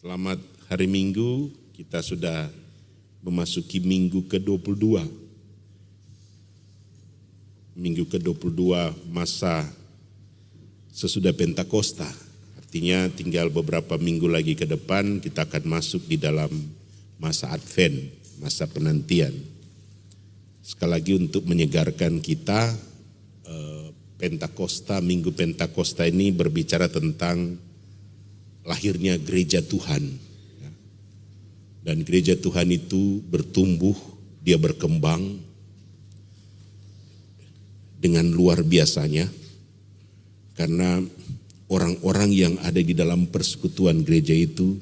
Selamat hari Minggu, kita sudah memasuki minggu ke-22. Minggu ke-22 masa sesudah Pentakosta. Artinya tinggal beberapa minggu lagi ke depan kita akan masuk di dalam masa Advent, masa penantian. Sekali lagi untuk menyegarkan kita, Pentakosta, Minggu Pentakosta ini berbicara tentang lahirnya gereja Tuhan. Dan gereja Tuhan itu bertumbuh, dia berkembang dengan luar biasanya. Karena orang-orang yang ada di dalam persekutuan gereja itu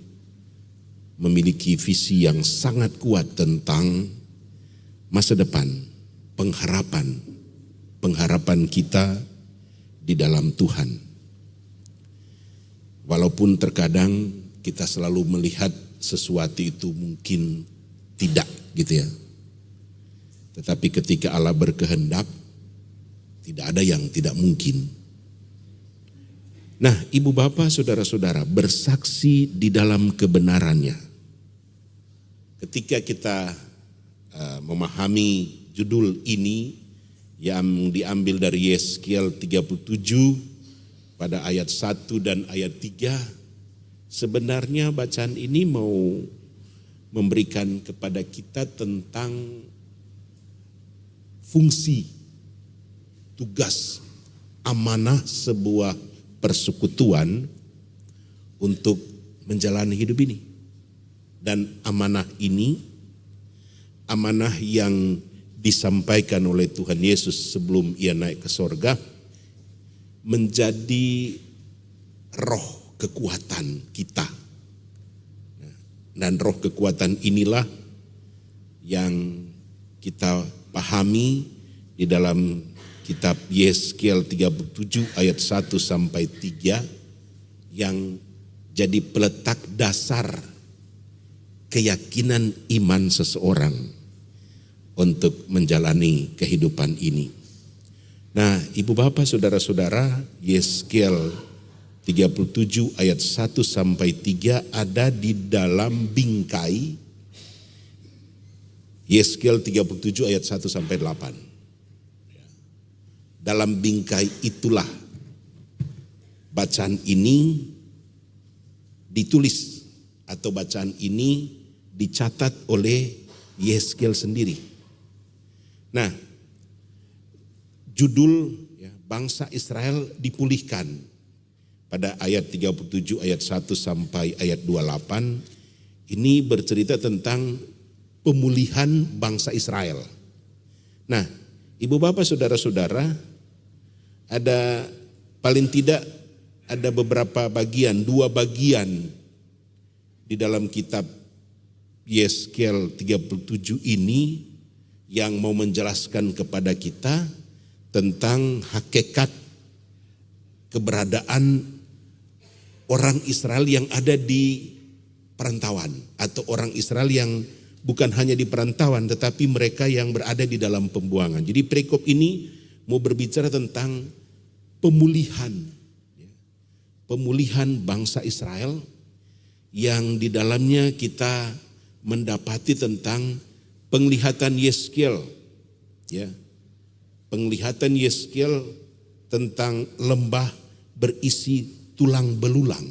memiliki visi yang sangat kuat tentang masa depan, pengharapan kita di dalam Tuhan. Walaupun terkadang kita selalu melihat sesuatu itu mungkin tidak gitu ya. Tetapi ketika Allah berkehendak, tidak ada yang tidak mungkin. Nah, ibu bapak, saudara-saudara, bersaksi di dalam kebenarannya. Ketika kita memahami judul ini yang diambil dari Yeskiel 37 pada ayat 1 dan ayat 3, sebenarnya bacaan ini mau memberikan kepada kita tentang fungsi, tugas, amanah sebuah persekutuan untuk menjalani hidup ini. Dan amanah ini, amanah yang disampaikan oleh Tuhan Yesus sebelum ia naik ke sorga, menjadi roh kekuatan kita. Dan roh kekuatan inilah yang kita pahami di dalam kitab Yeskiel 37 ayat 1 sampai 3 yang jadi peletak dasar keyakinan iman seseorang untuk menjalani kehidupan ini. Nah, ibu bapak, saudara-saudara, Yeskiel 37 ayat 1 sampai 3 ada di dalam bingkai Yeskiel 37 ayat 1 sampai 8. Dalam bingkai itulah bacaan ini ditulis atau bacaan ini dicatat oleh Yeskiel sendiri. Nah, judul bangsa Israel dipulihkan pada ayat 37 ayat 1 sampai ayat 28 ini bercerita tentang pemulihan bangsa Israel. Nah, ibu bapak, saudara-saudara, ada paling tidak ada beberapa bagian, 2 bagian di dalam kitab Yeskiel 37 ini yang mau menjelaskan kepada kita tentang hakikat keberadaan orang Israel yang ada di perantauan, atau orang Israel yang bukan hanya di perantauan tetapi mereka yang berada di dalam pembuangan. Jadi perikop ini mau berbicara tentang pemulihan bangsa Israel yang di dalamnya kita mendapati tentang penglihatan Yeskiel, penglihatan Yeskiel tentang lembah berisi tulang belulang.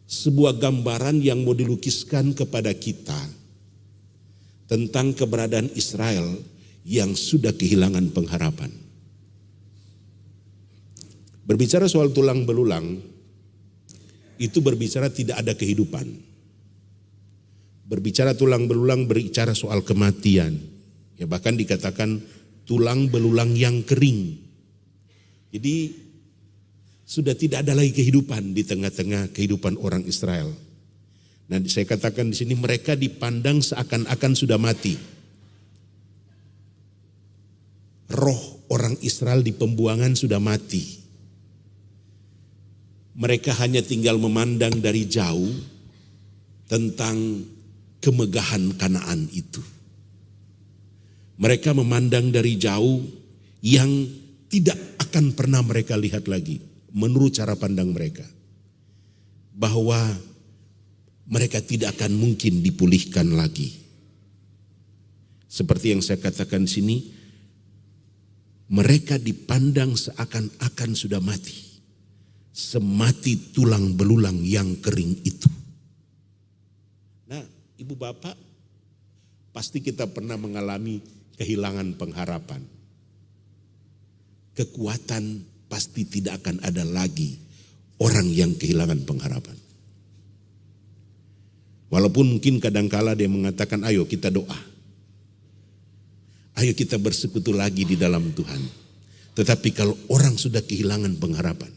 Sebuah gambaran yang mau dilukiskan kepada kita tentang keberadaan Israel yang sudah kehilangan pengharapan. Berbicara soal tulang belulang, itu berbicara tidak ada kehidupan. Berbicara tulang belulang berbicara soal kematian. Ya, bahkan dikatakan tulang belulang yang kering. Jadi sudah tidak ada lagi kehidupan di tengah-tengah kehidupan orang Israel. Nah, saya katakan di sini mereka dipandang seakan-akan sudah mati. Roh orang Israel di pembuangan sudah mati. Mereka hanya tinggal memandang dari jauh tentang kemegahan Kanaan itu. Mereka memandang dari jauh yang tidak akan pernah mereka lihat lagi menurut cara pandang mereka. bahwa mereka tidak akan mungkin dipulihkan lagi. Seperti yang saya katakan di sini, mereka dipandang seakan-akan sudah mati, semati tulang belulang yang kering itu. Nah, ibu bapak, pasti kita pernah mengalami kehilangan pengharapan. Kekuatan pasti tidak akan ada lagi orang yang kehilangan pengharapan. Walaupun mungkin kadangkala dia mengatakan, ayo kita doa. Ayo kita bersekutu lagi di dalam Tuhan. Tetapi kalau orang sudah kehilangan pengharapan,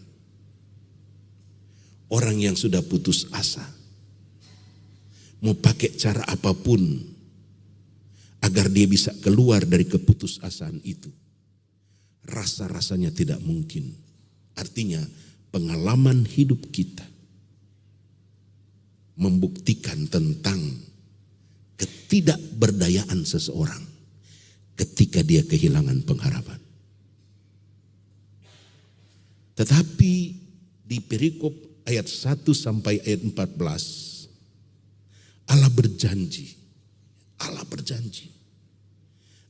orang yang sudah putus asa, mau pakai cara apapun agar dia bisa keluar dari keputusasaan itu, rasa-rasanya tidak mungkin. Artinya pengalaman hidup kita membuktikan tentang ketidakberdayaan seseorang ketika dia kehilangan pengharapan. Tetapi di perikop ayat 1 sampai ayat 14, Allah berjanji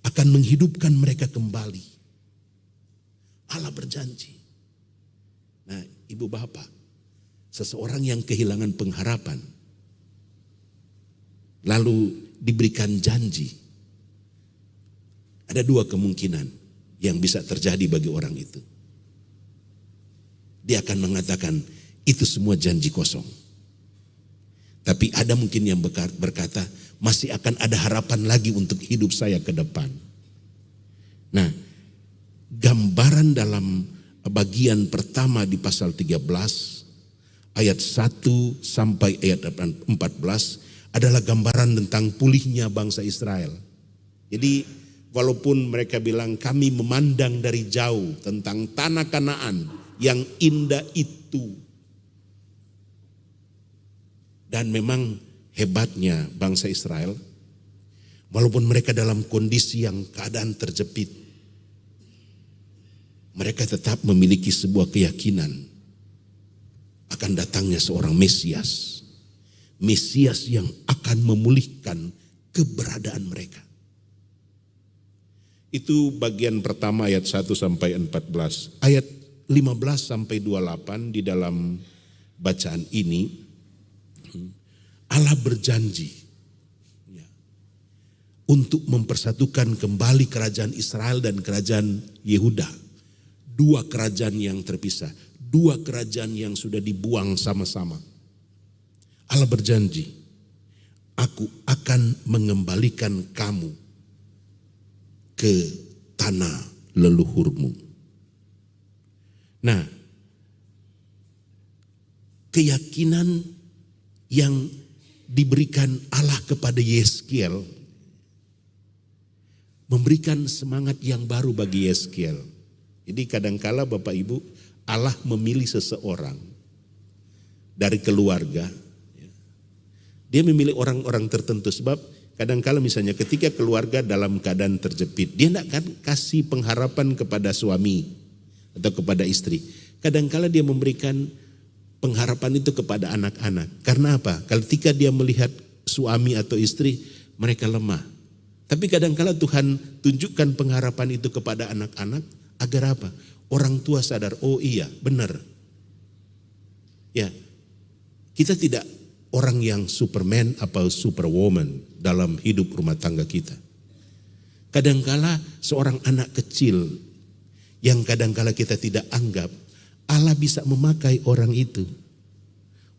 akan menghidupkan mereka kembali. Allah berjanji. Nah, ibu bapak, seseorang yang kehilangan pengharapan lalu diberikan janji, ada dua kemungkinan yang bisa terjadi bagi orang itu. Dia akan mengatakan itu semua janji kosong. Tapi ada mungkin yang berkata masih akan ada harapan lagi untuk hidup saya ke depan. Nah, gambaran dalam bagian pertama di pasal 13 ayat 1 sampai ayat 14 adalah gambaran tentang pulihnya bangsa Israel. Jadi walaupun mereka bilang kami memandang dari jauh tentang tanah Kanaan yang indah itu. Dan memang hebatnya bangsa Israel, walaupun mereka dalam kondisi yang keadaan terjepit, mereka tetap memiliki sebuah keyakinan akan datangnya seorang Mesias. Mesias yang akan memulihkan keberadaan mereka. Itu bagian pertama ayat 1 sampai 14. Ayat 15 sampai 28 di dalam bacaan ini, Allah berjanji untuk mempersatukan kembali kerajaan Israel dan kerajaan Yehuda. Dua kerajaan yang terpisah, dua kerajaan yang sudah dibuang sama-sama. Allah berjanji, aku akan mengembalikan kamu ke tanah leluhurmu. Nah, keyakinan yang diberikan Allah kepada Yeskiel memberikan semangat yang baru bagi Yeskiel. Jadi kadangkala Bapak Ibu, Allah memilih seseorang dari keluarga. Dia memilih orang-orang tertentu sebab kadangkala misalnya ketika keluarga dalam keadaan terjepit, dia tidak akan kasih pengharapan kepada suami atau kepada istri. Kadangkala dia memberikan pengharapan itu kepada anak-anak. Karena apa? Ketika dia melihat suami atau istri, mereka lemah. Tapi kadangkala Tuhan tunjukkan pengharapan itu kepada anak-anak agar apa? Orang tua sadar, oh iya benar. Ya, kita tidak orang yang superman atau superwoman dalam hidup rumah tangga kita. Kadangkala seorang anak kecil yang kadangkala kita tidak anggap, Allah bisa memakai orang itu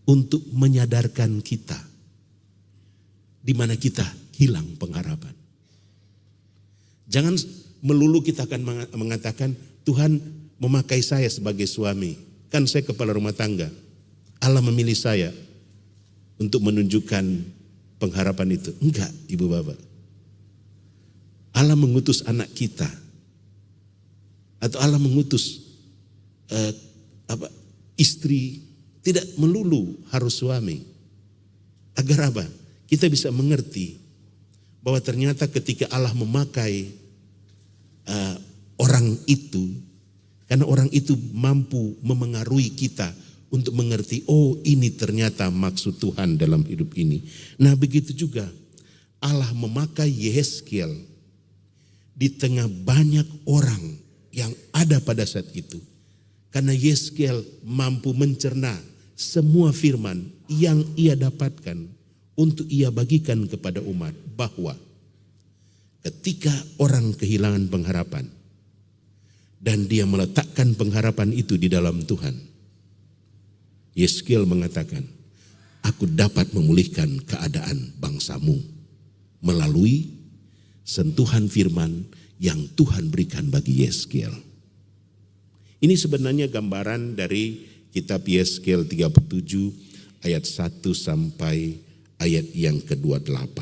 untuk menyadarkan kita di mana kita hilang pengharapan. Jangan melulu kita akan mengatakan Tuhan memakai saya sebagai suami, kan saya kepala rumah tangga. Allah memilih saya untuk menunjukkan pengharapan itu. Enggak, ibu bapak. Allah mengutus anak kita. Atau Allah mengutus istri, tidak melulu harus suami. Agar apa? Kita bisa mengerti bahwa ternyata ketika Allah memakai orang itu, karena orang itu mampu memengaruhi kita untuk mengerti, oh ini ternyata maksud Tuhan dalam hidup ini. Nah begitu juga Allah memakai Yehezkiel di tengah banyak orang yang ada pada saat itu. Karena Yehezkiel mampu mencerna semua firman yang ia dapatkan untuk ia bagikan kepada umat, bahwa ketika orang kehilangan pengharapan dan dia meletakkan pengharapan itu di dalam Tuhan, Yehezkiel mengatakan, aku dapat memulihkan keadaan bangsamu melalui sentuhan firman yang Tuhan berikan bagi Yehezkiel. Ini sebenarnya gambaran dari kitab Yehezkiel 37 ayat 1 sampai ayat yang ke-28.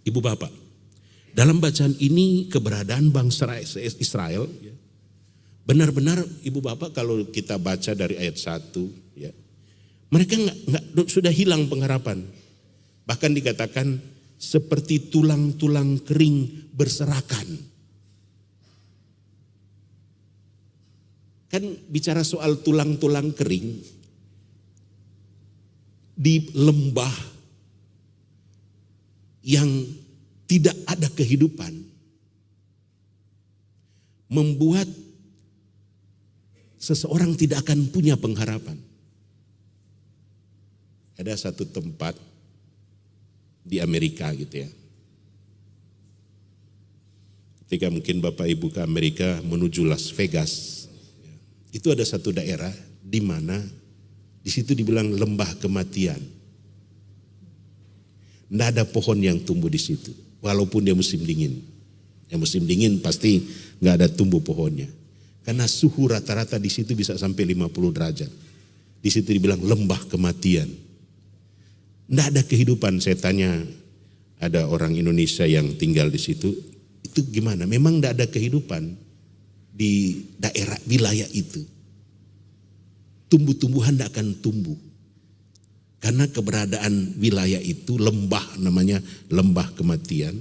Ibu bapak, dalam bacaan ini keberadaan bangsa Israel, benar-benar ibu bapak kalau kita baca dari ayat 1, ya, mereka sudah hilang pengharapan. Bahkan dikatakan seperti tulang-tulang kering berserakan. Kan bicara soal tulang-tulang kering di lembah yang tidak ada kehidupan, membuat seseorang tidak akan punya pengharapan. Ada satu tempat di Amerika gitu ya. Ketika mungkin Bapak Ibu ke Amerika menuju Las Vegas, itu ada satu daerah di mana di situ dibilang lembah kematian. Tidak ada pohon yang tumbuh di situ, walaupun dia musim dingin. Yang musim dingin pasti nggak ada tumbuh pohonnya, karena suhu rata-rata di situ bisa sampai 50 derajat. Di situ dibilang lembah kematian. Tidak ada kehidupan. Saya tanya ada orang Indonesia yang tinggal di situ, itu gimana? Memang tidak ada kehidupan di daerah wilayah itu. Tumbuh-tumbuhan tidak akan tumbuh. Karena keberadaan wilayah itu, lembah namanya lembah kematian,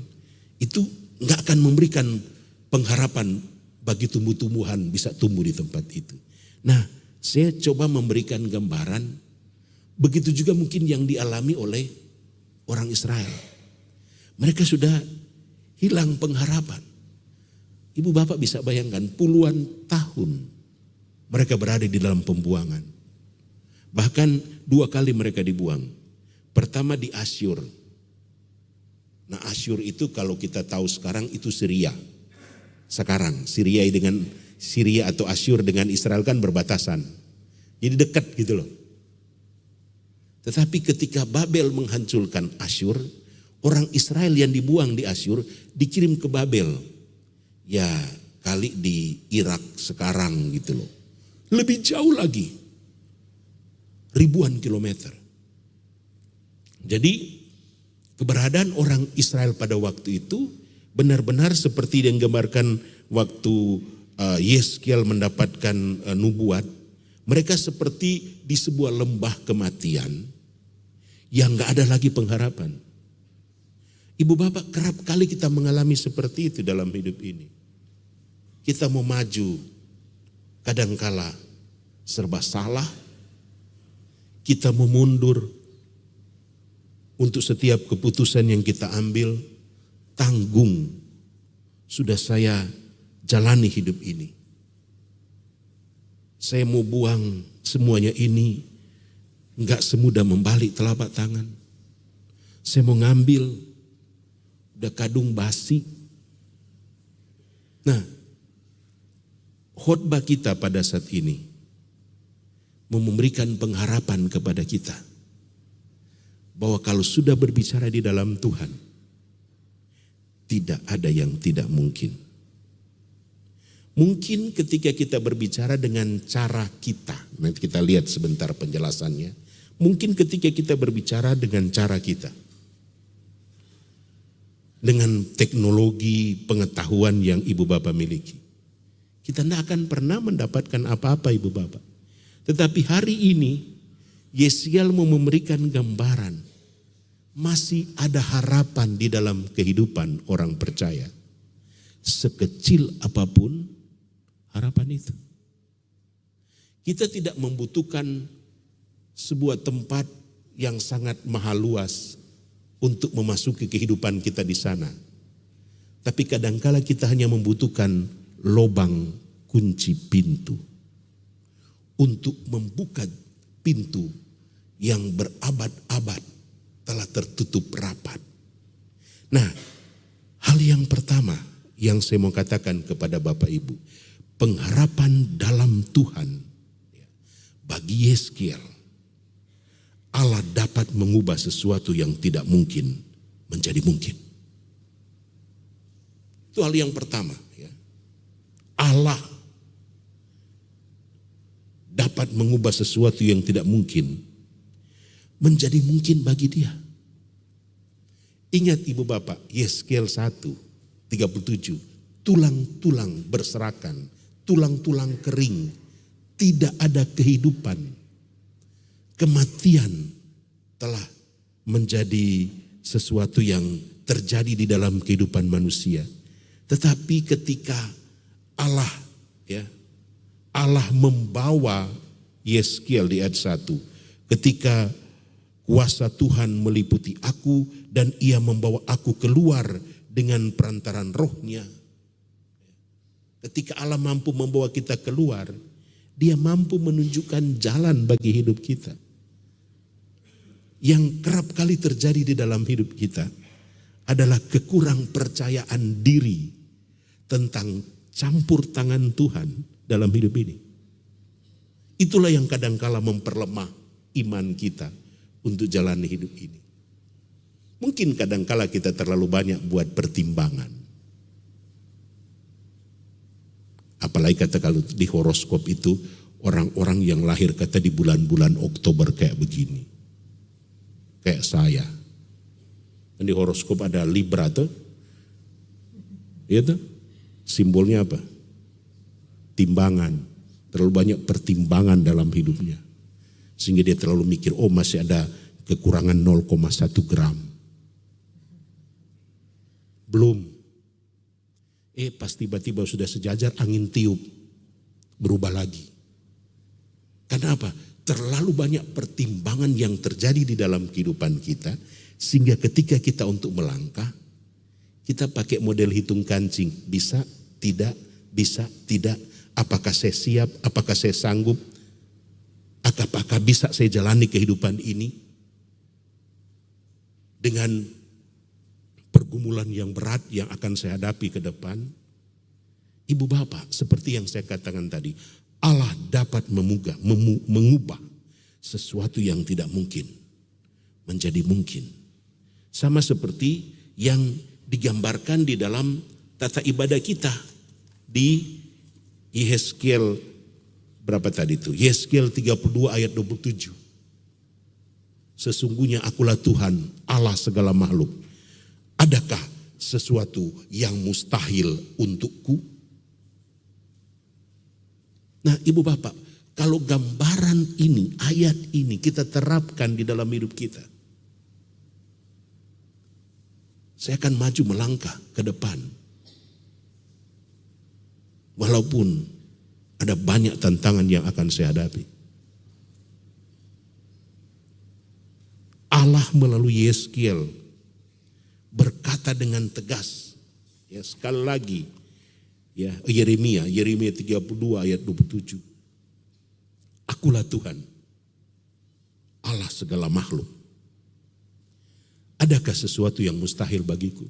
itu nggak akan memberikan pengharapan bagi tumbuh-tumbuhan bisa tumbuh di tempat itu. Nah, saya coba memberikan gambaran. Begitu juga mungkin yang dialami oleh orang Israel. Mereka sudah hilang pengharapan. Ibu bapak bisa bayangkan puluhan tahun mereka berada di dalam pembuangan. Bahkan 2 kali mereka dibuang. Pertama di Asyur. Nah Asyur itu kalau kita tahu sekarang itu Syria. Sekarang Syria atau Asyur dengan Israel kan berbatasan. Jadi dekat gitu loh. Tetapi ketika Babel menghancurkan Asyur, orang Israel yang dibuang di Asyur dikirim ke Babel. Ya kali di Irak sekarang gitu loh. Lebih jauh lagi, ribuan kilometer. Jadi keberadaan orang Israel pada waktu itu benar-benar seperti yang digambarkan waktu Yehezkiel mendapatkan nubuat. Mereka seperti di sebuah lembah kematian yang gak ada lagi pengharapan. Ibu bapak, kerap kali kita mengalami seperti itu dalam hidup ini. Kita mau maju, kadangkala serba salah. Kita mau mundur. Untuk setiap keputusan yang kita ambil, tanggung. Sudah saya jalani hidup ini. Saya mau buang semuanya ini. Enggak semudah membalik telapak tangan. Saya mau ngambil, udah kadung basi. Nah, khotbah kita pada saat ini memberikan pengharapan kepada kita. Bahwa kalau sudah berbicara di dalam Tuhan, tidak ada yang tidak mungkin. Mungkin ketika kita berbicara dengan cara kita, nanti kita lihat sebentar penjelasannya. Mungkin ketika kita berbicara dengan cara kita, dengan teknologi pengetahuan yang ibu bapak miliki, kita tidak akan pernah mendapatkan apa-apa ibu bapak. Tetapi hari ini, Yehezkiel mau memberikan gambaran, masih ada harapan di dalam kehidupan orang percaya. Sekecil apapun harapan itu. Kita tidak membutuhkan sebuah tempat yang sangat mahal luas untuk memasuki kehidupan kita di sana. Tapi kadangkala kita hanya membutuhkan lubang kunci pintu untuk membuka pintu yang berabad-abad telah tertutup rapat. Nah, hal yang pertama yang saya mau katakan kepada Bapak Ibu, pengharapan dalam Tuhan. Bagi Yeskiel, Allah dapat mengubah sesuatu yang tidak mungkin menjadi mungkin. Itu hal yang pertama. Ya. Allah dapat mengubah sesuatu yang tidak mungkin menjadi mungkin bagi dia. Ingat ibu bapak, Yeskiel 1:37, tulang-tulang berserakan, tulang-tulang kering, tidak ada kehidupan. Kematian telah menjadi sesuatu yang terjadi di dalam kehidupan manusia. Tetapi ketika Allah membawa Yeskiel di ayat 1, ketika kuasa Tuhan meliputi aku dan ia membawa aku keluar dengan perantaran rohnya. Ketika Allah mampu membawa kita keluar, dia mampu menunjukkan jalan bagi hidup kita. Yang kerap kali terjadi di dalam hidup kita adalah kekurang percayaan diri tentang campur tangan Tuhan dalam hidup ini. Itulah yang kadangkala memperlemah iman kita untuk jalani hidup ini. Mungkin kadangkala kita terlalu banyak buat pertimbangan. Apalagi kata kalau di horoskop itu orang-orang yang lahir kata di bulan-bulan Oktober kayak begini. Kayak saya. Dan di horoskop ada Libra tuh. Iya tuh. Simbolnya apa? Timbangan. Terlalu banyak pertimbangan dalam hidupnya. Sehingga dia terlalu mikir, oh masih ada kekurangan 0,1 gram. Belum. Pas tiba-tiba sudah sejajar, angin tiup, berubah lagi. Karena apa? Terlalu banyak pertimbangan yang terjadi di dalam kehidupan kita, sehingga ketika kita untuk melangkah, kita pakai model hitung kancing. Bisa, tidak, bisa, tidak. Apakah saya siap, apakah saya sanggup, apakah bisa saya jalani kehidupan ini. Dengan pergumulan yang berat yang akan saya hadapi ke depan. Ibu bapak, seperti yang saya katakan tadi, Allah dapat mengubah sesuatu yang tidak mungkin menjadi mungkin. Sama seperti yang digambarkan di dalam tata ibadah kita di Yeskiel berapa tadi itu? Yeskiel 32 ayat 27. Sesungguhnya akulah Tuhan, Allah segala makhluk. Adakah sesuatu yang mustahil untukku? Nah ibu bapak, kalau gambaran ini, ayat ini kita terapkan di dalam hidup kita, saya akan maju melangkah ke depan. Walaupun ada banyak tantangan yang akan saya hadapi. Allah melalui Yeskiel berkata dengan tegas, ya sekali lagi, ya Yeremia 32 ayat 27. Akulah Tuhan, Allah segala makhluk. Adakah sesuatu yang mustahil bagiku?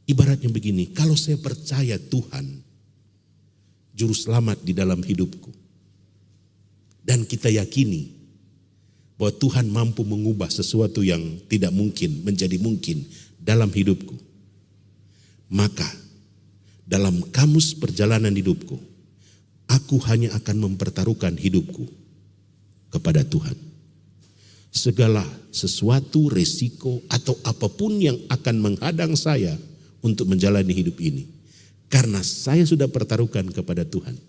Ibaratnya begini, kalau saya percaya Tuhan juru selamat di dalam hidupku, dan kita yakini bahwa Tuhan mampu mengubah sesuatu yang tidak mungkin menjadi mungkin dalam hidupku, maka dalam kamus perjalanan hidupku, aku hanya akan mempertaruhkan hidupku kepada Tuhan. Segala sesuatu, resiko atau apapun yang akan menghadang saya untuk menjalani hidup ini, karena saya sudah pertaruhkan kepada Tuhan,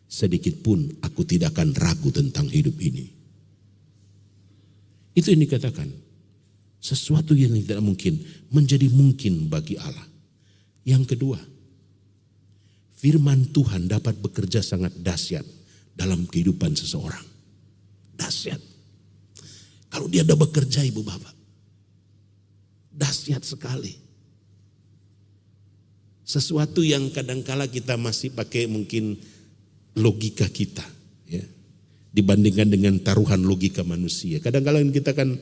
sedikit pun aku tidak akan ragu tentang hidup ini. Itu yang dikatakan, sesuatu yang tidak mungkin menjadi mungkin bagi Allah. Yang kedua, firman Tuhan dapat bekerja sangat dahsyat dalam kehidupan seseorang. Dahsyat. Kalau dia ada bekerja ibu bapak. Dahsyat sekali. Sesuatu yang kadangkala kita masih pakai mungkin logika kita. Ya, dibandingkan dengan taruhan logika manusia. Kadang-kala kita kan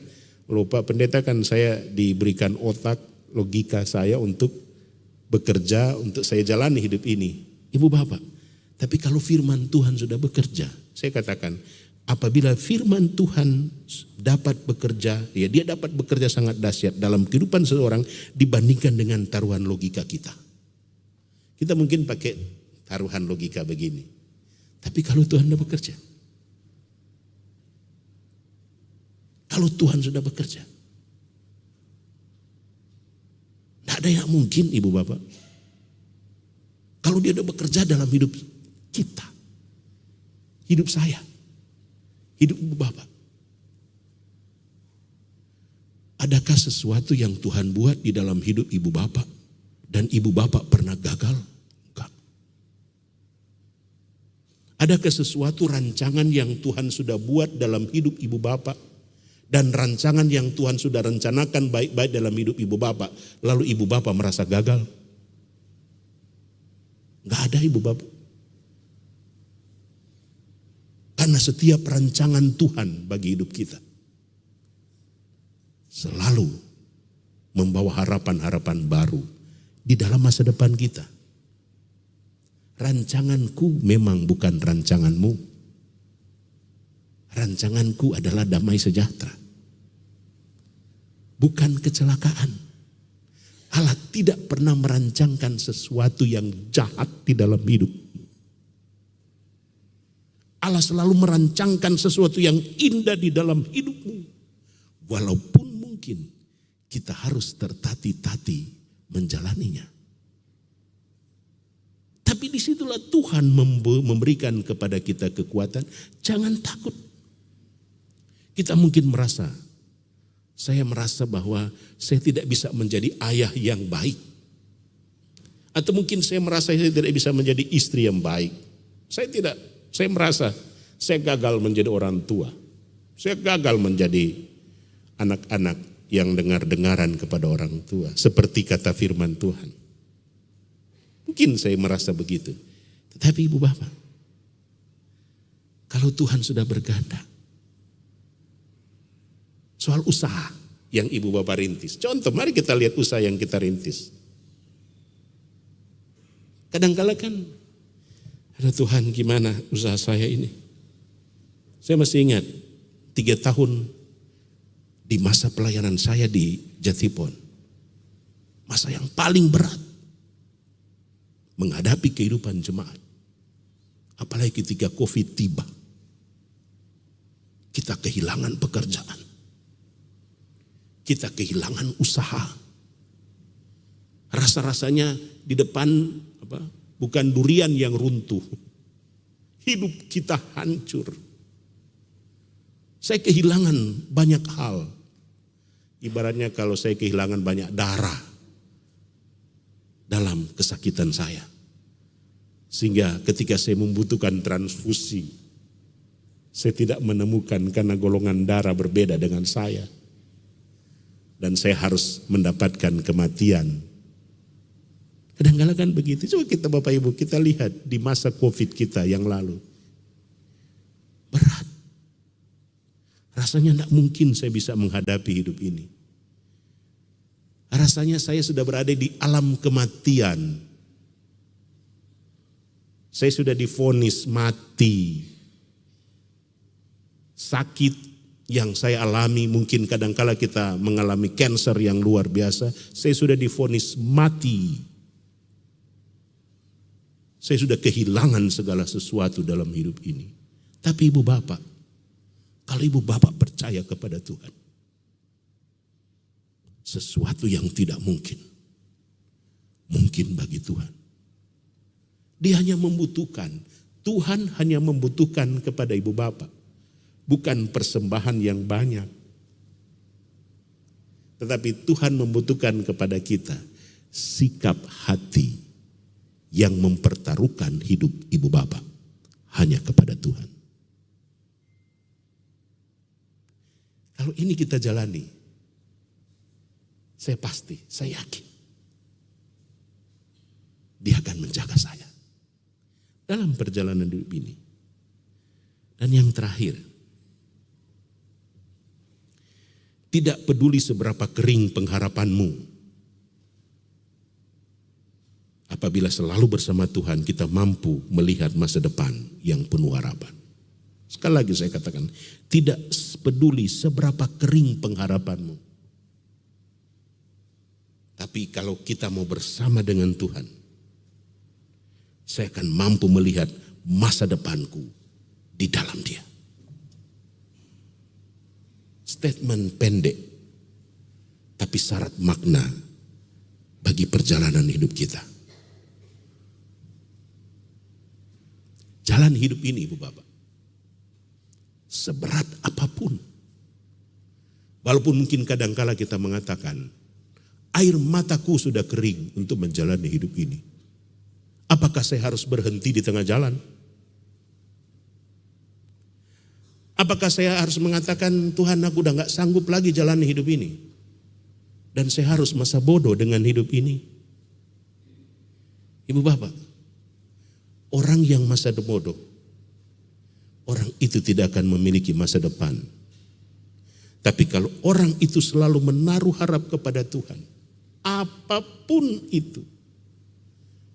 lupa, pendeta kan saya diberikan otak logika saya untuk bekerja, untuk saya jalani hidup ini. Ibu bapak, tapi kalau firman Tuhan sudah bekerja, saya katakan apabila firman Tuhan dapat bekerja, ya dia dapat bekerja sangat dahsyat dalam kehidupan seseorang dibandingkan dengan taruhan logika kita. Kita mungkin pakai taruhan logika begini. Tapi kalau Tuhan sudah bekerja, kalau Tuhan sudah bekerja, tidak ada yang mungkin ibu bapak. Kalau dia sudah bekerja dalam hidup kita, hidup saya, hidup ibu bapak. Adakah sesuatu yang Tuhan buat di dalam hidup ibu bapak dan ibu bapak pernah gagal? Enggak. Adakah sesuatu rancangan yang Tuhan sudah buat dalam hidup ibu bapak dan rancangan yang Tuhan sudah rencanakan baik-baik dalam hidup ibu bapak, lalu ibu bapak merasa gagal? Enggak ada ibu bapak. Karena setiap rancangan Tuhan bagi hidup kita selalu membawa harapan-harapan baru di dalam masa depan kita. Rancanganku memang bukan rancanganmu. Rancanganku adalah damai sejahtera, bukan kecelakaan. Allah tidak pernah merancangkan sesuatu yang jahat di dalam hidup. Allah selalu merancangkan sesuatu yang indah di dalam hidupmu. Walaupun mungkin kita harus tertati-tati menjalaninya. Tapi disitulah Tuhan memberikan kepada kita kekuatan. Jangan takut. Kita mungkin saya merasa bahwa saya tidak bisa menjadi ayah yang baik. Atau mungkin saya merasa saya tidak bisa menjadi istri yang baik. Saya merasa saya gagal menjadi orang tua. Saya gagal menjadi anak-anak yang dengar-dengaran kepada orang tua. Seperti kata firman Tuhan. Mungkin saya merasa begitu. Tetapi ibu bapak, kalau Tuhan sudah berkehendak, soal usaha yang ibu bapak rintis. Contoh, mari kita lihat usaha yang kita rintis. Kadang-kala kan, ada Tuhan gimana usaha saya ini. Saya masih ingat 3 tahun di masa pelayanan saya di Jatipon. Masa yang paling berat menghadapi kehidupan jemaat. Apalagi ketika COVID tiba. Kita kehilangan pekerjaan. Kita kehilangan usaha. Rasa-rasanya di depan bukan durian yang runtuh. Hidup kita hancur. Saya kehilangan banyak hal. Ibaratnya kalau saya kehilangan banyak darah dalam kesakitan saya. Sehingga ketika saya membutuhkan transfusi, saya tidak menemukan karena golongan darah berbeda dengan saya. Dan saya harus mendapatkan kematian. Kadang-kadang kan begitu. Coba kita Bapak Ibu, kita lihat di masa COVID kita yang lalu. Berat. Rasanya tidak mungkin saya bisa menghadapi hidup ini. Rasanya saya sudah berada di alam kematian. Saya sudah divonis mati. Sakit yang saya alami, mungkin kadangkala kita mengalami kanker yang luar biasa. Saya sudah divonis mati. Saya sudah kehilangan segala sesuatu dalam hidup ini. Tapi ibu bapak, kalau ibu bapak percaya kepada Tuhan, sesuatu yang tidak mungkin bagi Tuhan. Dia hanya membutuhkan, Tuhan hanya membutuhkan kepada ibu bapak, bukan persembahan yang banyak. Tetapi Tuhan membutuhkan kepada kita sikap hati yang mempertaruhkan hidup ibu bapak. hanya kepada Tuhan. Kalau ini kita jalani, saya pasti, saya yakin, Dia akan menjaga saya dalam perjalanan hidup ini. Dan yang terakhir, tidak peduli seberapa kering pengharapanmu, apabila selalu bersama Tuhan, kita mampu melihat masa depan yang penuh harapan. Sekali lagi saya katakan, tidak peduli seberapa kering pengharapanmu. Tapi kalau kita mau bersama dengan Tuhan, saya akan mampu melihat masa depanku di dalam Dia. Statement pendek, tapi syarat makna bagi perjalanan hidup kita. Jalan hidup ini, Ibu Bapak, seberat apapun, walaupun mungkin kadangkala kita mengatakan, air mataku sudah kering untuk menjalani hidup ini. Apakah saya harus berhenti di tengah jalan? Apakah saya harus mengatakan, Tuhan, aku udah gak sanggup lagi jalani hidup ini, dan saya harus masa bodoh dengan hidup ini? Ibu Bapak, orang yang masa bodoh, orang itu tidak akan memiliki masa depan. Tapi kalau orang itu selalu menaruh harap kepada Tuhan, apapun itu,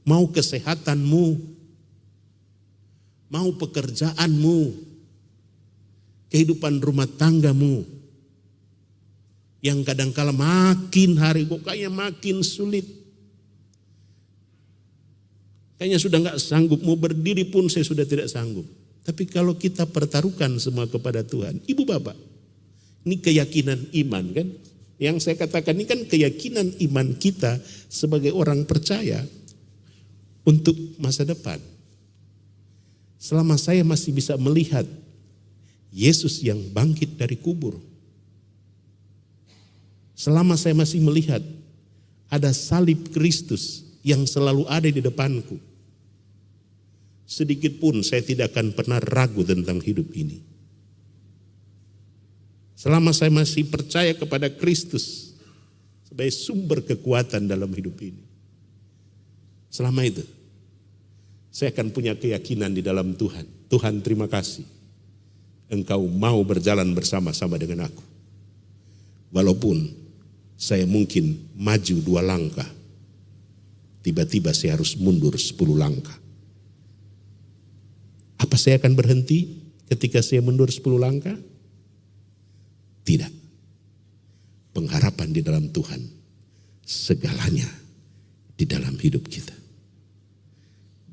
mau kesehatanmu, mau pekerjaanmu, kehidupan rumah tanggamu, yang kadangkala makin hari kok kayaknya makin sulit. Kayaknya sudah gak sanggup, mau berdiri pun saya sudah tidak sanggup. Tapi kalau kita pertaruhkan semua kepada Tuhan, Ibu Bapak, ini keyakinan iman kan? Yang saya katakan ini kan keyakinan iman kita sebagai orang percaya untuk masa depan. Selama saya masih bisa melihat Yesus yang bangkit dari kubur, selama saya masih melihat ada salib Kristus yang selalu ada di depanku, sedikit pun saya tidak akan pernah ragu tentang hidup ini. Selama saya masih percaya kepada Kristus sebagai sumber kekuatan dalam hidup ini, selama itu saya akan punya keyakinan di dalam Tuhan. Tuhan, terima kasih, Engkau mau berjalan bersama-sama dengan aku. Walaupun saya mungkin maju 2 langkah, tiba-tiba saya harus mundur 10 langkah. Apa saya akan berhenti ketika saya mundur 10 langkah? Tidak. Pengharapan di dalam Tuhan, segalanya di dalam hidup kita.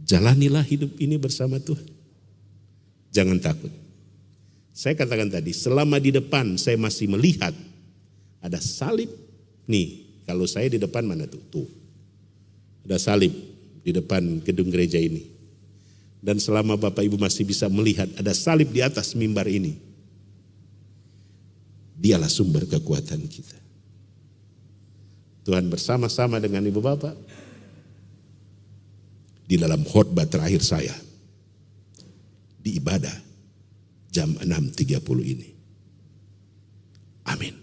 Jalanilah hidup ini bersama Tuhan. Jangan takut. Saya katakan tadi, selama di depan saya masih melihat ada salib. Nih, kalau saya di depan mana tuh? Tuh. Ada salib di depan gedung gereja ini. Dan selama Bapak Ibu masih bisa melihat ada salib di atas mimbar ini, Dialah sumber kekuatan kita. Tuhan bersama-sama dengan Ibu Bapak di dalam khotbah terakhir saya di ibadah jam 6.30 ini. Amin.